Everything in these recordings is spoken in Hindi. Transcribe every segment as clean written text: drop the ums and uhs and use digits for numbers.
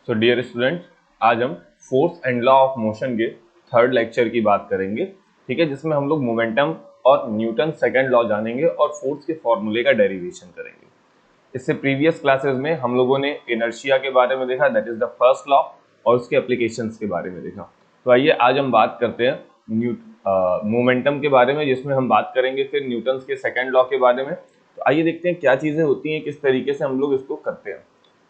सो डियर स्टूडेंट्स, आज हम force and law of motion के थर्ड लेक्चर की बात करेंगे। ठीक है, जिसमें हम लोग मोमेंटम और न्यूटन सेकंड लॉ जानेंगे और फोर्स के फॉर्मूले का डेरिवेशन करेंगे। इससे प्रीवियस क्लासेस में हम लोगों ने इनर्शिया के बारे में देखा, that is the first law, और उसके एप्लीकेशंस के बारे में देखा। तो आइए आज हम बात करते हैं मोमेंटम के बारे में, जिसमें हम बात करेंगे फिर न्यूटन के सेकंड लॉ के बारे में। तो आइए देखते हैं क्या चीजें होती हैं, किस तरीके से हम लोग इसको करते हैं।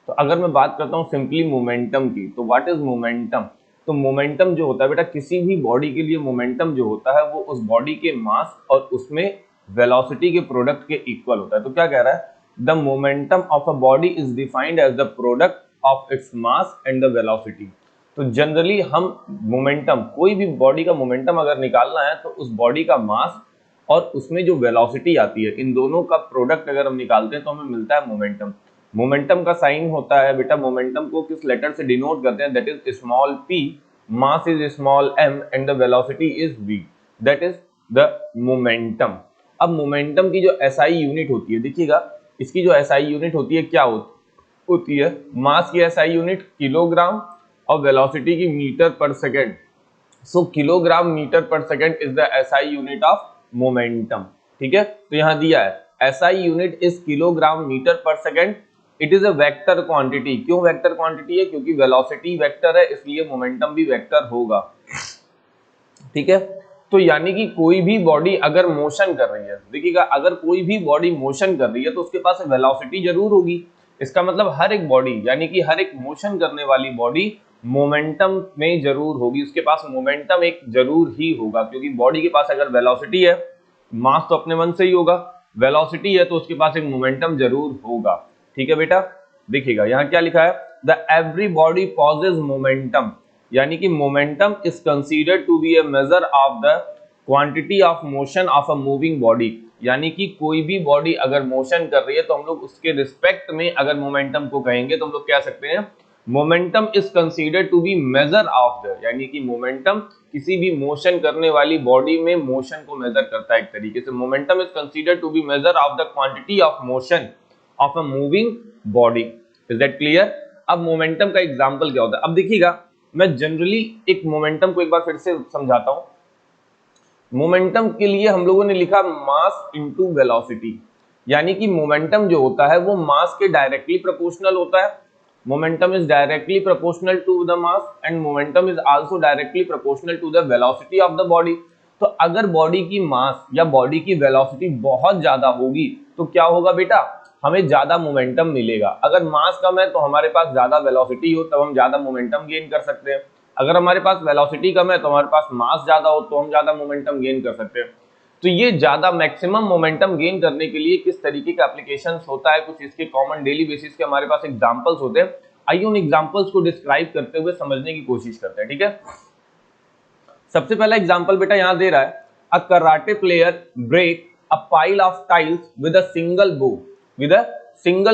तो अगर मैं बात करता हूँ सिंपली मोमेंटम की, तो व्हाट इज मोमेंटम। तो मोमेंटम जो होता है बेटा, किसी भी बॉडी के लिए मोमेंटम जो होता है वो उस बॉडी के मास और उसमें वेलोसिटी के प्रोडक्ट के इक्वल होता है। तो क्या कह रहा है, the momentum of a body is defined as the product of its mass and the velocity. तो जनरली हम मोमेंटम, कोई भी बॉडी का मोमेंटम अगर निकालना है तो उस बॉडी का मास और उसमें जो वेलोसिटी आती है, इन दोनों का प्रोडक्ट अगर हम निकालते हैं तो हमें मिलता है मोमेंटम। मोमेंटम का साइन होता है बेटा, मोमेंटम को किस लेटर से डिनोट करते हैं, that is small p, mass is small m and the velocity is v, that is the momentum. अब मोमेंटम की जो SI यूनिट होती है, देखिएगा इसकी जो SI यूनिट होती है क्या होती है, मास की SI यूनिट किलोग्राम और वेलोसिटी की metre per second. So kilogram metre per second is the SI unit of momentum. ठीक है, तो यहां दिया है SI unit is kilogram metre per second. It is a vector quantity. क्यों वेक्टर क्वांटिटी है, क्योंकि वेलोसिटी वेक्टर है, इसलिए मोमेंटम भी वेक्टर होगा। ठीक है, तो यानी कि कोई भी बॉडी अगर मोशन कर रही है, देखिएगा अगर कोई भी बॉडी मोशन कर रही है तो उसके पास वेलोसिटी जरूर होगी। इसका मतलब हर एक बॉडी, यानी कि हर एक मोशन करने वाली बॉडी मोमेंटम में जरूर होगी, उसके पास मोमेंटम एक जरूर ही होगा। क्योंकि बॉडी के पास अगर वेलोसिटी है, मास तो अपने मन से ही होगा, वेलोसिटी है तो उसके पास एक मोमेंटम जरूर होगा। ठीक है बेटा, देखिएगा यहाँ क्या लिखा है, the every body possesses momentum, यानी कि momentum is considered to be a measure of the quantity of motion of a moving body. यानी कि कोई भी बॉडी अगर मोशन कर रही है तो हम लोग उसके रिस्पेक्ट में अगर मोमेंटम को कहेंगे तो हम लोग कह सकते हैं momentum is considered to be measure of the, यानी कि मोमेंटम किसी भी मोशन करने वाली बॉडी में मोशन को मेजर करता है। एक तरीके से momentum is considered to be measure of the quantity of motion of a moving body. Is that clear. अब मोमेंटम का एग्जांपल क्या होता है, अब देखिएगा मैं जनरली एक मोमेंटम को एक बार फिर से समझाता हूं। मोमेंटम के लिए हम लोगों ने लिखा मास इनटू वेलोसिटी, यानी कि मोमेंटम जो होता है वो मास के डायरेक्टली प्रोपोर्शनल होता है। Momentum is directly proportional to the mass and momentum is also directly proportional to the velocity of the body. तो अगर बॉडी की मास या बॉडी की वेलोसिटी बहुत ज्यादा होगी तो क्या होगा बेटा, हमें ज्यादा मोमेंटम मिलेगा। अगर मास कम है तो हमारे पास ज्यादा वेलोसिटी हो, तब हम ज्यादा मोमेंटम गेन कर सकते हैं। अगर हमारे पास वेलोसिटी कम है तो हमारे पास मास ज्यादा हो तो हम ज्यादा मोमेंटम गेन कर सकते हैं। तो ये ज्यादा मैक्सिमम मोमेंटम गेन करने के लिए किस तरीके का एप्लीकेशंस होता है, कुछ इसके कॉमन डेली बेसिस के हमारे पास एग्जांपल्स होते हैं। आइए उन एग्जांपल्स को डिस्क्राइब करते हुए समझने की कोशिश करते हैं। ठीक है, सबसे पहला एग्जांपल बेटा यहां दे रहा है, a karate player break a pile of tiles with a single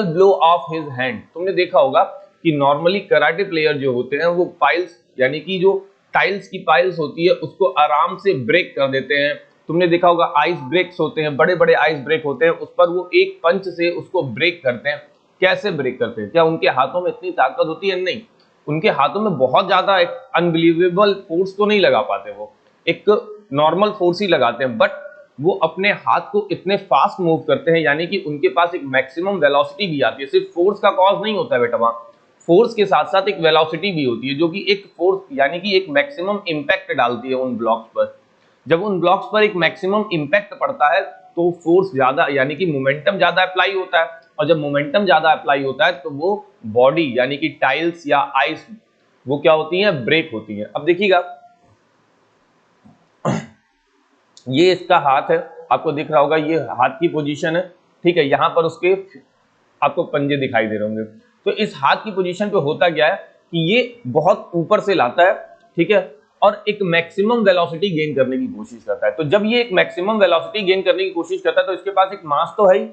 blow of his hand. तुमने देखा होगा कि नॉर्मली कराटे प्लेयर जो होते हैं वो पाइल्स, यानी कि जो टाइल्स की पाइल्स होती है उसको आराम से ब्रेक कर देते हैं। तुमने देखा होगा आइस ब्रेक्स होते हैं, बड़े बड़े आइस ब्रेक होते हैं, उस पर वो एक पंच से उसको ब्रेक करते हैं। कैसे ब्रेक करते हैं, क्या उनके हाथों में इतनी ताकत होती है? नहीं, उनके हाथों में बहुत ज्यादा एक अनबिलीवेबल फोर्स तो नहीं लगा पाते, वो एक नॉर्मल फोर्स ही लगाते हैं, बट वो अपने हाथ को इतने फास्ट मूव करते हैं, यानी कि उनके पास एक मैक्सिमम वेलोसिटी भी आती है। सिर्फ फोर्स का कॉज नहीं होता है बेटा, वहां फोर्स के साथ साथ एक वेलोसिटी भी होती है, जो कि एक फोर्स यानी कि एक मैक्सिमम इंपैक्ट डालती है उन ब्लॉक्स पर। जब उन ब्लॉक्स पर एक मैक्सिमम इंपैक्ट पड़ता है तो फोर्स ज्यादा, यानी कि मोमेंटम ज्यादा अप्लाई होता है, और जब मोमेंटम ज्यादा अप्लाई होता है तो वो बॉडी यानी कि टाइल्स या आइस वो क्या होती है, ब्रेक होती है। अब देखिएगा ये इसका हाथ है, आपको दिख रहा होगा ये हाथ की पोजीशन है। ठीक है, यहां पर उसके आपको पंजे दिखाई दे रहे होंगे। तो इस हाथ की पोजीशन पे होता क्या है कि ये बहुत ऊपर से लाता है, ठीक है, और एक मैक्सिमम वेलोसिटी गेन करने की कोशिश करता है। तो जब ये एक मैक्सिमम वेलोसिटी गेन करने की कोशिश करता है तो इसके पास एक मास तो है ही,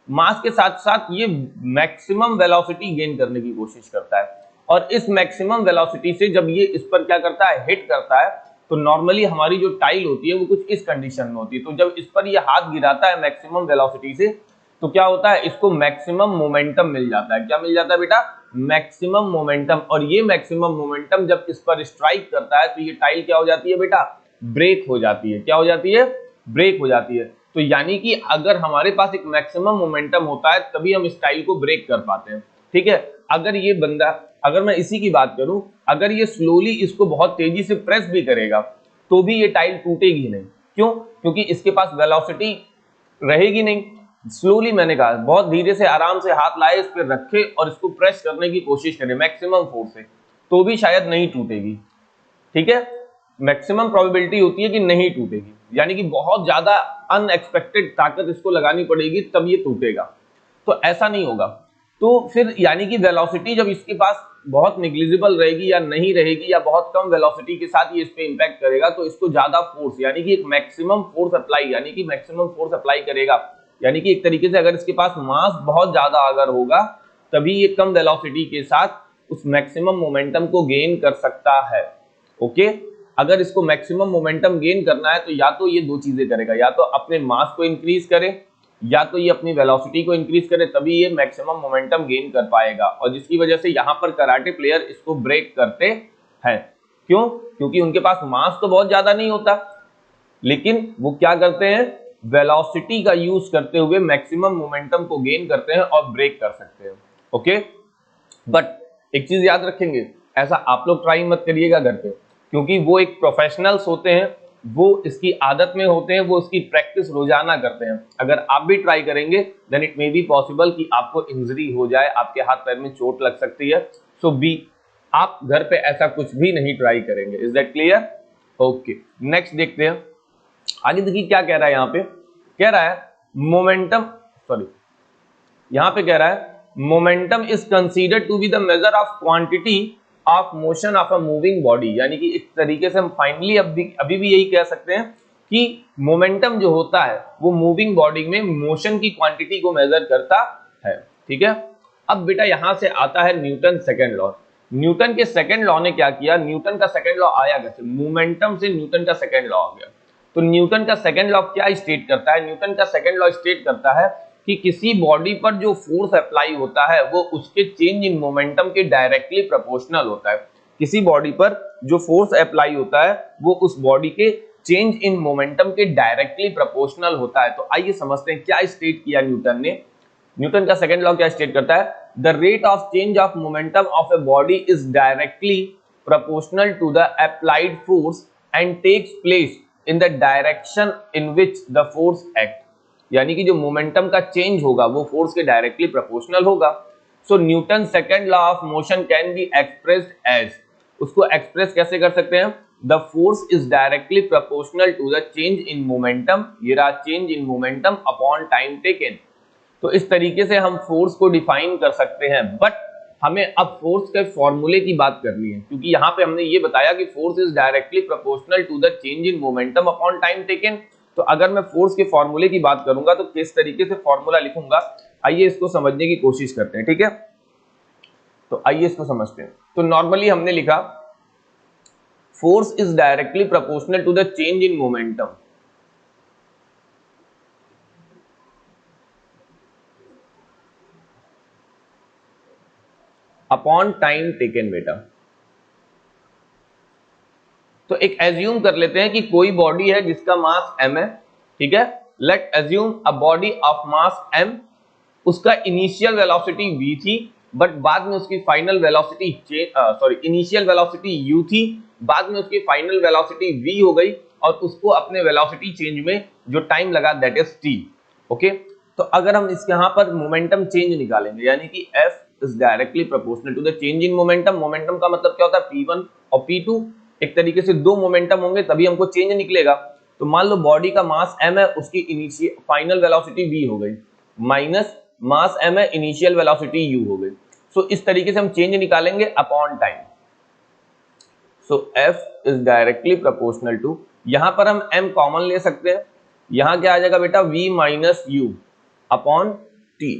मास के साथ साथ ये मैक्सिमम वेलोसिटी गेन करने की कोशिश करता है। और इस मैक्सिमम वेलोसिटी से जब ये इस पर क्या करता है, हिट करता है, तो नॉर्मली हमारी जो टाइल होती है वो कुछ इस कंडीशन में होती है। तो जब इस पर ये हाथ गिराता है मैक्सिमम वेलोसिटी से, तो क्या होता है, इसको मैक्सिमम मोमेंटम मिल जाता है। क्या मिल जाता है बेटा, मैक्सिमम मोमेंटम। और ये मैक्सिमम मोमेंटम जब इस पर स्ट्राइक करता है तो ये टाइल क्या हो जाती है बेटा, ब्रेक हो जाती है। क्या हो जाती है, ब्रेक हो जाती है। तो यानी कि अगर हमारे पास एक मैक्सिमम मोमेंटम होता है तभी हम इस टाइल को ब्रेक कर पाते हैं। ठीक है, अगर ये बंदा, अगर मैं इसी की बात करूं, अगर ये स्लोली इसको बहुत तेजी से प्रेस भी करेगा तो भी ये टाइल टूटेगी नहीं। क्यों, क्योंकि इसके पास वेलोसिटी रहेगी नहीं। स्लोली, मैंने कहा बहुत धीरे से आराम से हाथ लाए, इस पर रखे और इसको प्रेस करने की कोशिश करें मैक्सिमम फोर्स से, तो भी शायद नहीं टूटेगी। ठीक है, मैक्सिमम प्रोबेबिलिटी होती है कि नहीं टूटेगी, यानी कि बहुत ज्यादा अनएक्सपेक्टेड ताकत इसको लगानी पड़ेगी तब ये टूटेगा, तो ऐसा नहीं होगा। तो फिर यानी कि वेलोसिटी जब इसके पास बहुत निग्लिजिबल रहेगी या नहीं रहेगी, या बहुत कम वेलोसिटी के साथ ये इस पे इंपैक्ट करेगा, तो इसको ज्यादा फोर्स, यानी कि एक मैक्सिमम फोर्स अप्लाई, यानी कि मैक्सिमम फोर्स अप्लाई करेगा। यानी कि एक तरीके से अगर इसके पास मास बहुत ज्यादा अगर होगा तभी ये कम वेलोसिटी के साथ उस मैक्सिमम मोमेंटम को गेन कर सकता है। ओके, अगर इसको मैक्सिमम मोमेंटम गेन करना है तो या तो ये दो चीजें करेगा, या तो अपने मास को इंक्रीज करे या तो ये अपनी वेलोसिटी को इंक्रीज करे, तभी ये मैक्सिमम मोमेंटम गेन कर पाएगा। और जिसकी वजह से यहाँ पर कराटे प्लेयर इसको ब्रेक करते हैं। क्यों, क्योंकि उनके पास मास तो बहुत ज्यादा नहीं होता, लेकिन वो क्या करते हैं, वेलोसिटी का यूज करते हुए मैक्सिमम मोमेंटम को गेन करते हैं और ब्रेक कर सकते हैं। ओके, बट एक चीज याद रखेंगे, ऐसा आप लोग ट्राई मत करिएगा घर पे, क्योंकि वो एक प्रोफेशनल्स होते हैं, वो इसकी आदत में होते हैं, वो इसकी प्रैक्टिस रोजाना करते हैं। अगर आप भी ट्राई करेंगे then it may be possible कि आपको इंजरी हो जाए, आपके हाथ पैर में चोट लग सकती है। सो बी, आप घर पे ऐसा कुछ भी नहीं ट्राई करेंगे। Is that clear? Okay, next देखते हैं आगे। देखिए क्या कह रहा है यहाँ पे, कह रहा है मोमेंटम, सॉरी यहाँ पे कह रहा है momentum is considered to be the measure of quantity of motion of a moving body. यानी कि इस तरीके से हम फाइनली अभी भी यही कह सकते हैं कि मोमेंटम जो होता है वो मूविंग बॉडी में मोशन की क्वांटिटी को मेजर करता है। ठीक है, अब बेटा यहां से आता है न्यूटन सेकेंड लॉ। न्यूटन के सेकेंड लॉ ने क्या किया, न्यूटन का सेकेंड लॉ आया कैसे, मोमेंटम से न्यूटन का सेकेंड लॉ आ गया। तो न्यूटन का सेकेंड लॉ क्या स्टेट करता है, न्यूटन का सेकेंड लॉ स्टेट करता है कि किसी बॉडी पर जो फोर्स अप्लाई होता है वो उसके चेंज इन मोमेंटम के डायरेक्टली प्रोपोर्शनल होता है। किसी बॉडी पर जो फोर्स अप्लाई होता है वो उस बॉडी के चेंज इन मोमेंटम के डायरेक्टली प्रोपोर्शनल होता है। तो आइए समझते हैं क्या स्टेट किया न्यूटन ने। न्यूटन का सेकेंड लॉ क्या स्टेट करता है, the rate of change of momentum of a body is directly proportional to the applied force and takes place in the direction in which the force act. यानी कि जो मोमेंटम का चेंज होगा वो फोर्स के डायरेक्टली प्रोपोर्शनल होगा। So Newton second law of motion can be expressed as, उसको एक्सप्रेस कैसे कर सकते हैं, the force is directly proportional to the change in momentum, ये रहा change in momentum upon time taken. तो इस तरीके से हम फोर्स को डिफाइन कर सकते हैं। बट हमें अब फोर्स के फॉर्मूले की बात करनी है, क्योंकि यहाँ पे हमने ये बताया कि force is directly proportional to the change in momentum upon time taken. तो अगर मैं फोर्स के फॉर्मूले की बात करूंगा तो किस तरीके से फॉर्मूला लिखूंगा, आइए इसको समझने की कोशिश करते हैं। ठीक है, तो आइए इसको समझते हैं। तो नॉर्मली हमने लिखा force is directly proportional to the change in momentum upon time taken. बेटा तो एक एज्यूम कर लेते हैं कि कोई बॉडी है जिसका मास m है। ठीक है, late assume a body of mass m, उसका इनिशियल वेलोसिटी v थी, बट बाद में उसकी final velocity initial velocity u थी, बाद में उसकी फाइनल वेलोसिटी v हो गई, और उसको अपने वेलोसिटी चेंज में जो टाइम लगा दैट इज t। ओके, तो अगर हम इसके यहाँ पर मोमेंटम चेंज निकालेंगे, यानी कि f is directly proportional to the change in momentum. Momentum का मतलब क्या होता है, p1 और p2, एक तरीके से दो मोमेंटम होंगे तभी हमको चेंज निकलेगा। तो मान लो बॉडी का मास m है, उसकी इनिशियल फाइनल वेलोसिटी v हो गई, माइनस मास m है, इनिशियल वेलोसिटी u हो गई। सो इस तरीके से हम चेंज निकालेंगे upon time. So f is directly proportional to, यहां पर हम m कॉमन ले सकते हैं, यहां क्या आ जाएगा बेटा, v minus u upon t।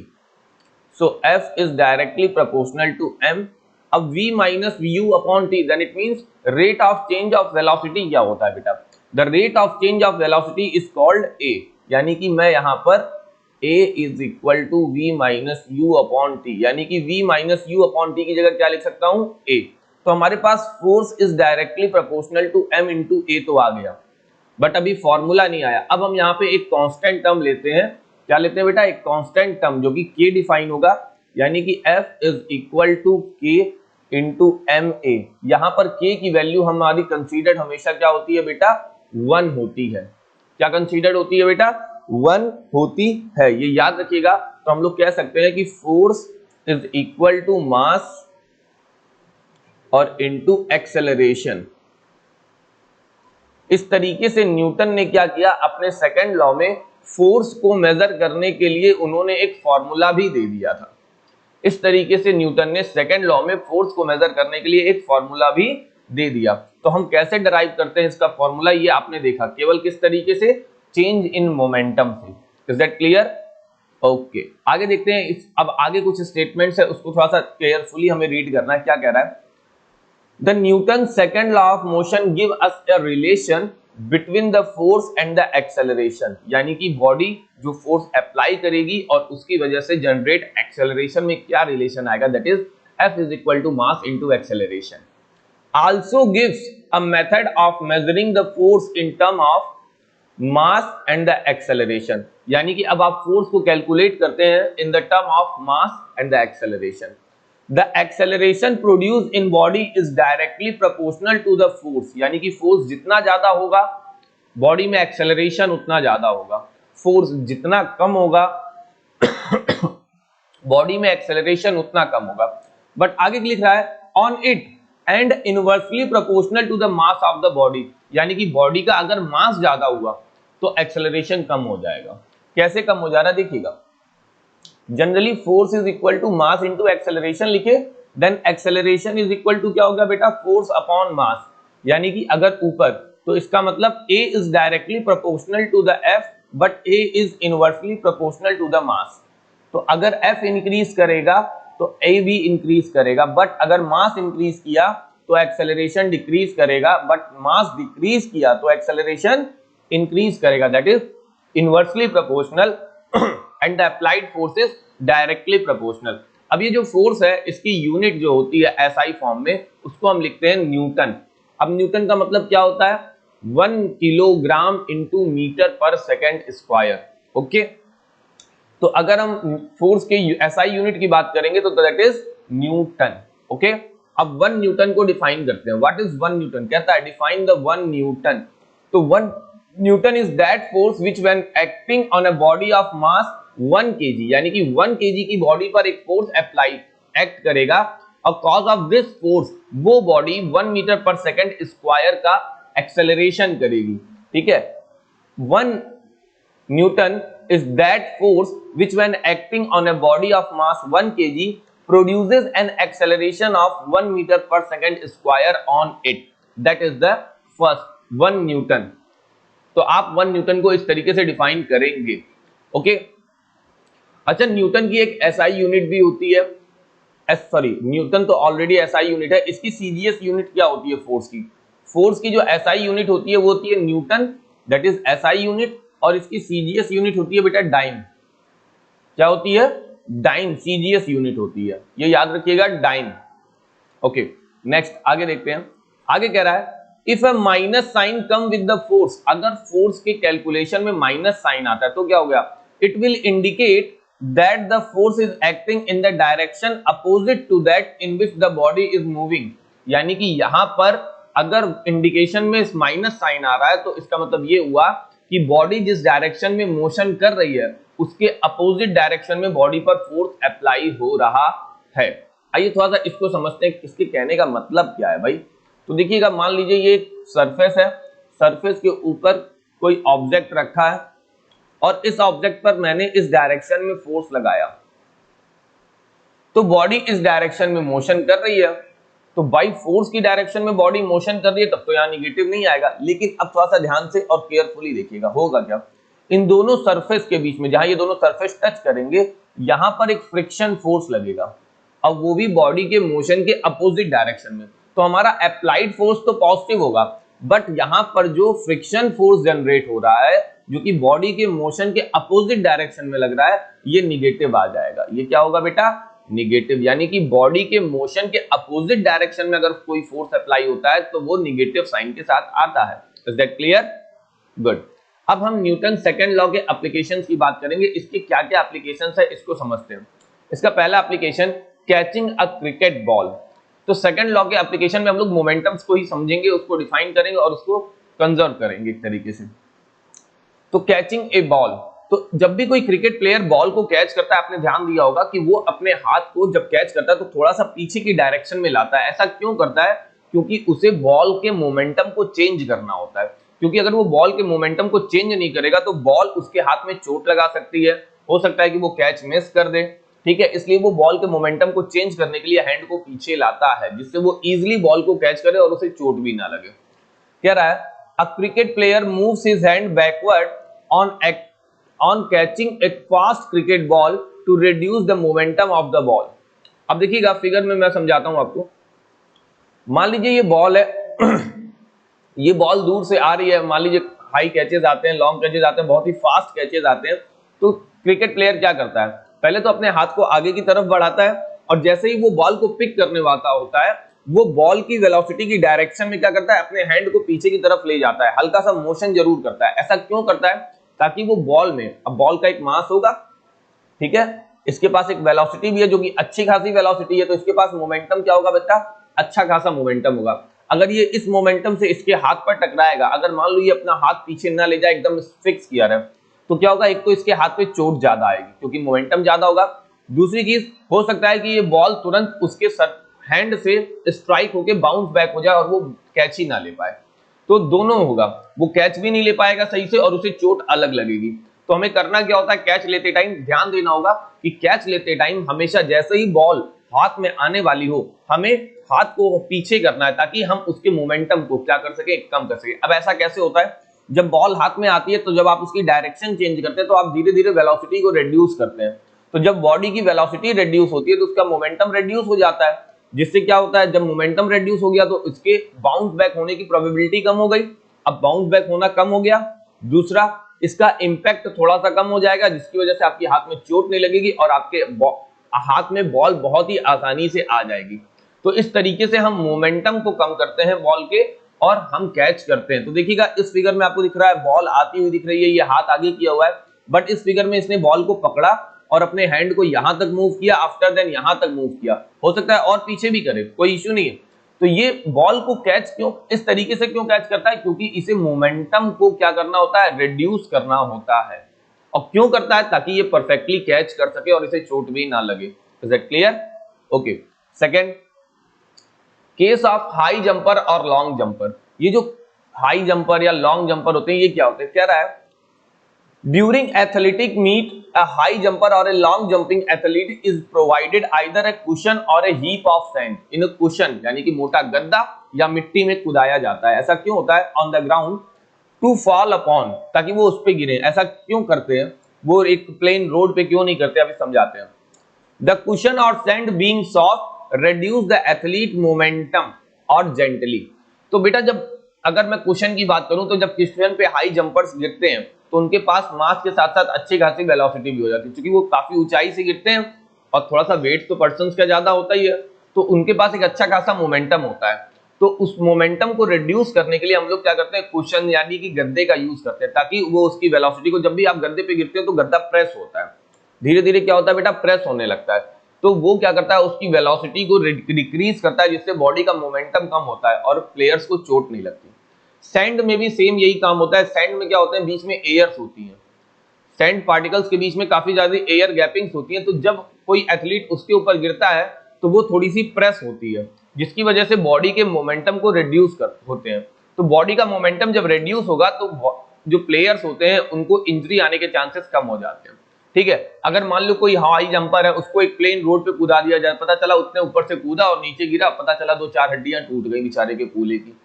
So f is directly proportional to m। अब v minus u upon t, then it means rate of change of velocity क्या होता है बेटा, the rate of change of velocity is called a। यानी कि मैं यहां पर A is equal to V minus u upon t, यानी कि V minus u upon t की जगह क्या लिख सकता हूं, A। तो हमारे पास force is directly proportional to M into A तो आ गया, बट अभी फॉर्मूला नहीं आया। अब हम यहाँ पे एक कांस्टेंट टर्म लेते हैं, क्या लेते हैं बेटा, एक कांस्टेंट टर्म जो कि K डिफाइन होगा, यानी कि F is equal to K into MA। यहाँ पर K की वैल्यू हमारी कंसीडर्ड हमेशा क्या होती है बेटा, 1 होती है। क्या कंसीडर्ड होती है बेटा, 1 होती है, ये याद रखिएगा। तो हम लोग कह सकते हैं कि force is equal to mass और इनटू एक्सेलरेशन। इस तरीके से न्यूटन ने क्या किया, अपने सेकंड लॉ में फोर्स को मेजर करने के लिए उन्होंने एक फॉर्मूला भी दे दिया था। इस तरीके से न्यूटन ने सेकंड लॉ में फोर्स को मेजर करने के लिए एक फॉर्मूला भी दे दिया। तो हम कैसे डिराइव करते हैं इसका फॉर्मूला, ये आपने देखा, केवल किस तरीके से, चेंज इन मोमेंटम से। Is that clear? ओके, आगे देखते हैं। अब आगे कुछ स्टेटमेंट्स है, उसको थोड़ा सा केयरफुली हमें रीड करना है। क्या कह रहा है, the Newton second law of motion give us a relation between the force and the acceleration, यानी कि बॉडी जो फोर्स अप्लाई करेगी और उसकी वजह से जनरेट एक्सेलरेशन में क्या रिलेशन आएगा, that is F is equal to mass into acceleration. Also gives a method of measuring the force in term of mass and the acceleration, यानी कि अब आप फोर्स को कैलकुलेट करते हैं in the term of mass and the acceleration. The acceleration produced in body is directly proportional to the force, यानी कि फोर्स जितना ज्यादा होगा बॉडी में एक्सेलरेशन उतना ज्यादा होगा, फोर्स जितना कम होगा बॉडी में एक्सेलरेशन उतना कम होगा। बट आगे लिख रहा है on it and inversely proportional to the mass of the body, यानी कि बॉडी का अगर मास ज्यादा हुआ तो एक्सेलरेशन कम हो जाएगा। कैसे कम हो जा रहा है देखिएगा, generally force is equal to mass into acceleration लिखे, then acceleration is equal to क्या होगा बेटा, फोर्स अपॉन मास, यानी कि अगर ऊपर तो इसका मतलब A is directly proportional to the F but A is inversely proportional to the mass. तो अगर F इंक्रीज करेगा तो A भी इंक्रीज करेगा, बट अगर मास इंक्रीज किया तो एक्सेलरेशन डिक्रीज करेगा, बट मास डिक्रीज किया तो एक्सेलरेशन इंक्रीज करेगा, that is inversely proportional and the applied force is directly proportional. अब ये जो फोर्स है इसकी यूनिट जो होती है एसआई फॉर्म में, उसको हम लिखते हैं न्यूटन। अब न्यूटन का मतलब क्या होता है, 1 kilogram into metre per second square. Okay, तो अगर हम फोर्स के एसआई यूनिट की बात करेंगे तो दैट इज न्यूटन। ओके, अब 1 न्यूटन को डिफाइन करते हैं। व्हाट इज 1 न्यूटन, कहता है डिफाइन द 1 न्यूटन। तो 1 Newton is that force which when acting on a body of mass 1 kg, यानी कि 1 kg की बॉडी पर एक फोर्स अप्लाई एक्ट करेगा और कॉज ऑफ दिस फोर्स वो body 1 metre per second square का एक्सेलरेशन करेगी। ठीक है, 1 Newton is that force which when acting on a body of mass 1 kg produces an acceleration of 1 meter per second square on it, that is the first 1 Newton. तो आप 1 न्यूटन को इस तरीके से डिफाइन करेंगे। ओके, अच्छा, न्यूटन की एक एसआई यूनिट भी होती है, न्यूटन तो ऑलरेडी एसआई यूनिट है, इसकी सीजीएस यूनिट क्या होती है फोर्स की, फोर्स की जो एसआई यूनिट होती है वो होती है Newton, that is SI unit, और इसकी सीजीएस यूनिट होती है बेटा डाइन। क्या होती है, डाइन सीजीएस यूनिट होती है, ये याद रखिएगा, डाइन। ओके, नेक्स्ट आगे देखते हैं। आगे कह रहा है if a minus sign come with the force, अगर फोर्स के कैलकुलेशन में माइनस साइन आता है तो क्या हो गया, it will indicate that the force is acting in the direction opposite to that in which the body is moving, यानी कि यहां पर अगर इंडिकेशन में माइनस साइन आ रहा है तो इसका मतलब ये हुआ कि बॉडी जिस डायरेक्शन में मोशन कर रही है उसके अपोजिट डायरेक्शन में बॉडी पर फोर्स अप्लाई हो रहा है। आइए थोड़ा सा इसको समझते हैं, इसके कहने का मतलब क्या है भाई। तो देखिएगा, मान लीजिए ये एक सरफेस है, सरफेस के ऊपर कोई ऑब्जेक्ट रखा है और इस ऑब्जेक्ट पर मैंने इस डायरेक्शन में फोर्स लगाया, तो बॉडी इस डायरेक्शन में मोशन कर रही है, तो बाई फोर्स की डायरेक्शन में बॉडी मोशन कर रही है, तब तो यहाँ निगेटिव नहीं आएगा। लेकिन अब थोड़ा सा ध्यान से और केयरफुली देखिएगा, होगा क्या, इन दोनों सरफेस के बीच में जहां ये दोनों सरफेस टच करेंगे यहां पर एक फ्रिक्शन फोर्स लगेगा, अब वो भी बॉडी के मोशन के अपोजिट डायरेक्शन में। तो हमारा अप्लाइड फोर्स तो पॉजिटिव होगा, बट यहां पर जो फ्रिक्शन फोर्स जनरेट हो रहा है जो कि बॉडी के मोशन के अपोजिट डायरेक्शन में लग रहा है, ये निगेटिव आ जाएगा। ये क्या होगा बेटा? निगेटिव। यानी कि बॉडी के मोशन के अपोजिट डायरेक्शन में अगर कोई फोर्स अप्लाई होता है तो वो निगेटिव साइन के साथ आता है। Is that clear? गुड। अब हम न्यूटन सेकंड लॉ के एप्लीकेशंस की बात करेंगे। इसके क्या क्या एप्लीकेशंस है इसको समझते हैं। इसका पहला application catching a cricket ball. तो सेकंड लॉ के एप्लीकेशन में हम लोग मोमेंटम्स को ही समझेंगे, उसको डिफाइन करेंगे और उसको कंजर्व करेंगे एक तरीके से। तो कैचिंग ए बॉल, तो जब भी कोई क्रिकेट प्लेयर बॉल को कैच करता है, आपने ध्यान दिया होगा कि वो अपने हाथ को जब कैच करता है तो थोड़ा सा पीछे की डायरेक्शन में लाता है। ऐसा क्यों करता है? क्योंकि उसे बॉल के मोमेंटम को चेंज करना होता है। क्योंकि अगर वो बॉल के मोमेंटम को चेंज नहीं करेगा तो बॉल उसके हाथ में चोट लगा सकती है, हो सकता है कि वो कैच मिस कर दे। ठीक है, इसलिए वो बॉल के मोमेंटम को चेंज करने के लिए हैंड को पीछे लाता है, जिससे वो इजीली बॉल को कैच करे और उसे चोट भी ना लगे। कह रहा है a cricket player moves his hand backward on catching a fast cricket ball to reduce the momentum of the ball. अब देखिएगा फिगर में मैं समझाता हूं आपको। मान लीजिए ये बॉल है ये बॉल दूर से आ रही है, मान लीजिए हाई कैचेस आते हैं, लॉन्ग कैचेस आते हैं, बहुत ही फास्ट कैचेस आते हैं। तो क्रिकेट प्लेयर क्या करता है? पहले तो अपने हाथ को आगे की तरफ बढ़ाता है और जैसे ही वो बॉल को पिक करने वाला होता है, वो बॉल की वेलोसिटी की डायरेक्शन में क्या करता है? अपने हैंड को पीछे की तरफ ले जाता है, हल्का सा मोशन जरूर करता है। ऐसा क्यों करता है? ताकि वो बॉल में, अब बॉल का एक मास होगा, ठीक है, इसके पास एक वेलोसिटी भी है जो कि अच्छी खासी वेलोसिटी है, तो इसके पास मोमेंटम क्या होगा बेटा? अच्छा खासा मोमेंटम होगा। अगर ये इस मोमेंटम से इसके हाथ पर टकराएगा, अगर मान लो ये अपना हाथ पीछे ना ले जाए, एकदम फिक्स किया रहे, तो क्या होगा? एक तो इसके हाथ पे चोट ज्यादा आएगी क्योंकि मोमेंटम ज्यादा होगा। दूसरी चीज, हो सकता है कि ये बॉल तुरंत उसके हैंड से स्ट्राइक होके बाउंस बैक हो जाए और वो कैच ही ना ले पाए। तो दोनों होगा, वो कैच भी नहीं ले पाएगा सही से और उसे चोट अलग लगेगी। तो हमें करना क्या होता है? कैच लेते टाइम ध्यान देना होगा कि कैच लेते टाइम हमेशा जैसे ही बॉल हाथ में आने वाली हो, हमें हाथ को पीछे करना है ताकि हम उसके मोमेंटम को क्या कर सके? कम कर सके। अब ऐसा कैसे होता है? जब बॉल हाथ में आती है तो जब आप उसकी डायरेक्शन चेंज करते हैं तो आप धीरे धीरे वेलोसिटी को रिड्यूस करते हैं। तो जब बॉडी की वेलोसिटी रिड्यूस होती है तो उसका मोमेंटम रिड्यूस हो जाता है, जिससे क्या होता है? जब मोमेंटम रिड्यूस हो गया तो इसके बाउंस बैक होने की प्रोबेबिलिटी कम हो गई। अब बाउंस बैक होना कम हो गया, दूसरा इसका इंपैक्ट थोड़ा सा कम हो जाएगा, जिसकी वजह से आपके हाथ में चोट नहीं लगेगी और आपके हाथ में बॉल बहुत ही आसानी से आ जाएगी। तो इस तरीके से हम मोमेंटम को कम करते हैं बॉल के और हम कैच करते हैं। तो देखिएगा इस फिगर में आपको दिख रहा है बॉल आती हुई दिख रही है, ये हाथ आगे किया हुआ है, बट इस फिगर में इसने बॉल को पकड़ा और अपने हैंड को यहां तक मूव किया, आफ्टर देन यहां तक मूव किया। हो सकता है और पीछे भी करे, कोई इश्यू नहीं है। तो ये बॉल को कैच क्यों इस तरीके से क्यों कैच करता है? क्योंकि इसे मोमेंटम को क्या करना होता है? रिड्यूस करना होता है। और क्यों करता है? ताकि ये परफेक्टली कैच कर सके और इसे चोट भी ना लगे। Is that clear? Okay. Second, case of high jumper और लॉन्ग जंपर। ये जो हाई जंपर या लॉन्ग जंपर होते हैं, ये क्या होते हैं? कह रहा है during athletic meet a high jumper or a long jumping athlete is provided either a cushion or a heap of sand in a cushion, यानी कि मोटा गद्दा या मिट्टी में कुदाया जाता है। ऐसा क्यों होता है? on the ground to fall upon, ताकि वो उस पे गिरे। ऐसा क्यों करते हैं? वो एक प्लेन रोड पे क्यों नहीं करते? अभी समझाते हैं। the cushion or sand being soft reduce the athlete momentum or gently। तो बेटा जब अगर मैं कुशन की बात करूं तो जब कुशन पे हाई जंपर्स गिरते हैं तो उनके पास मास के साथ साथ अच्छी खासी वेलोसिटी भी हो जाती है, क्योंकि वो काफी ऊंचाई से गिरते हैं और थोड़ा सा वेट तो पर्सन्स का ज्यादा होता ही है, तो उनके पास एक अच्छा खासा मोमेंटम होता है। तो उस मोमेंटम को रिड्यूस करने के लिए हम लोग क्या करते हैं? कुशन यानी कि गद्दे का यूज करते हैं, ताकि वो उसकी वेलोसिटी को, जब भी आप गद्दे पे गिरते हो तो गद्दा प्रेस होता है, धीरे धीरे क्या होता है बेटा? प्रेस होने लगता है। तो वो क्या करता है? उसकी वेलोसिटी को डिक्रीज करता है, जिससे बॉडी का मोमेंटम कम होता है और प्लेयर्स को चोट नहीं लगती। सैंड में भी सेम यही काम होता है। सैंड में क्या होता है? बीच में एयर्स होती हैं, सैंड पार्टिकल्स के बीच में काफी ज्यादा एयर गैपिंग्स होती हैं। तो जब कोई एथलीट उसके ऊपर गिरता है तो वो थोड़ी सी प्रेस होती है, जिसकी वजह से बॉडी के मोमेंटम को रिड्यूस कर होते हैं। तो बॉडी का मोमेंटम जब रिड्यूस होगा तो जो प्लेयर्स होते हैं उनको इंजरी आने के चांसेस कम हो जाते हैं। ठीक है, अगर मान लो कोई हाई जंपर है, उसको एक प्लेन रोड पे कूदा दिया जाए, पता चला उतने ऊपर से कूदा और नीचे गिरा, पता चला 2-4 हड्डियां टूट गई बेचारे के कूले की।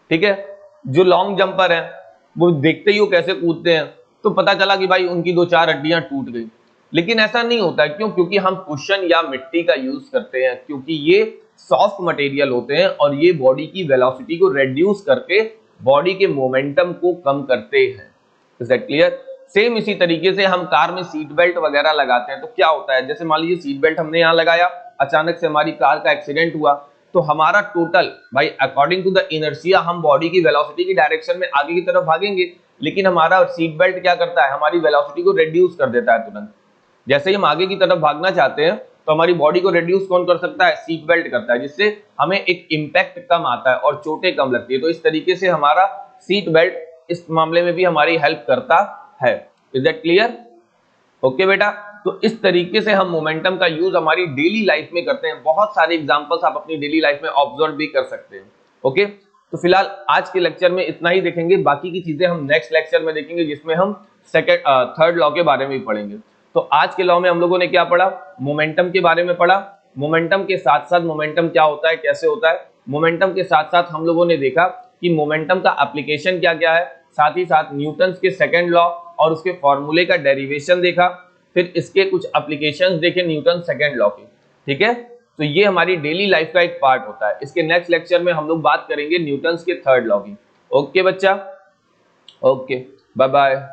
ठीक है, जो लॉन्ग जंपर है वो देखते ही वो कैसे कूदते हैं, तो पता चला कि भाई उनकी 2-4 हड्डियां टूट गई। लेकिन ऐसा नहीं होता है, क्यों? क्योंकि हम कुशन या मिट्टी का यूज करते हैं, क्योंकि ये सॉफ्ट मटेरियल होते हैं और ये बॉडी की वेलोसिटी को रिड्यूस करके बॉडी के मोमेंटम को कम करते हैं। Is that clear? सेम इसी तरीके से हम कार में सीट बेल्ट वगैरह लगाते हैं तो क्या होता है, जैसे मान लीजिए सीट बेल्ट हमने यहाँ लगाया, अचानक से हमारी कार का एक्सीडेंट हुआ, तो हमारा टोटल भाई अकॉर्डिंग टू द इनर्शिया हम बॉडी की वेलोसिटी की डायरेक्शन में आगे की तरफ भागेंगे, लेकिन हमारा सीट बेल्ट क्या करता है, हमारी वेलोसिटी को रिड्यूस कर देता है तुरंत। जैसे ही हम आगे की तरफ भागना चाहते हैं तो हमारी बॉडी को रिड्यूस कौन कर सकता है, सीट बेल्ट करता है, जिससे हमें एक इंपैक्ट कम आता है और चोटें कम लगती है। तो इस तरीके से हमारा सीट बेल्ट इस मामले में भी हमारी हेल्प करता है। Is that clear? ओके बेटा, तो इस तरीके से हम मोमेंटम का यूज हमारी डेली लाइफ में करते हैं। बहुत सारे एग्जांपल्स आप अपनी डेली लाइफ में ऑब्जर्व भी कर सकते हैं। ओके, तो फिलहाल आज के लेक्चर में इतना ही देखेंगे, बाकी की चीजें हम नेक्स्ट लेक्चर में देखेंगे, जिसमें हम थर्ड लॉ के बारे में भी पढ़ेंगे। तो आज के लॉ में हम लोगों ने क्या पढ़ा, मोमेंटम के बारे में पढ़ा। मोमेंटम के साथ साथ मोमेंटम क्या होता है, कैसे होता है, मोमेंटम के साथ साथ हम लोगों ने देखा कि मोमेंटम का एप्लीकेशन क्या क्या है, साथ ही साथ न्यूटन के सेकंड लॉ और उसके फॉर्मूले का डेरिवेशन देखा, फिर इसके कुछ एप्लीकेशंस देखे न्यूटन सेकंड लॉ के। ठीक है, तो ये हमारी डेली लाइफ का एक पार्ट होता है। इसके नेक्स्ट लेक्चर में हम लोग बात करेंगे न्यूटन के थर्ड लॉ की। ओके बच्चा, ओके, बाय बाय।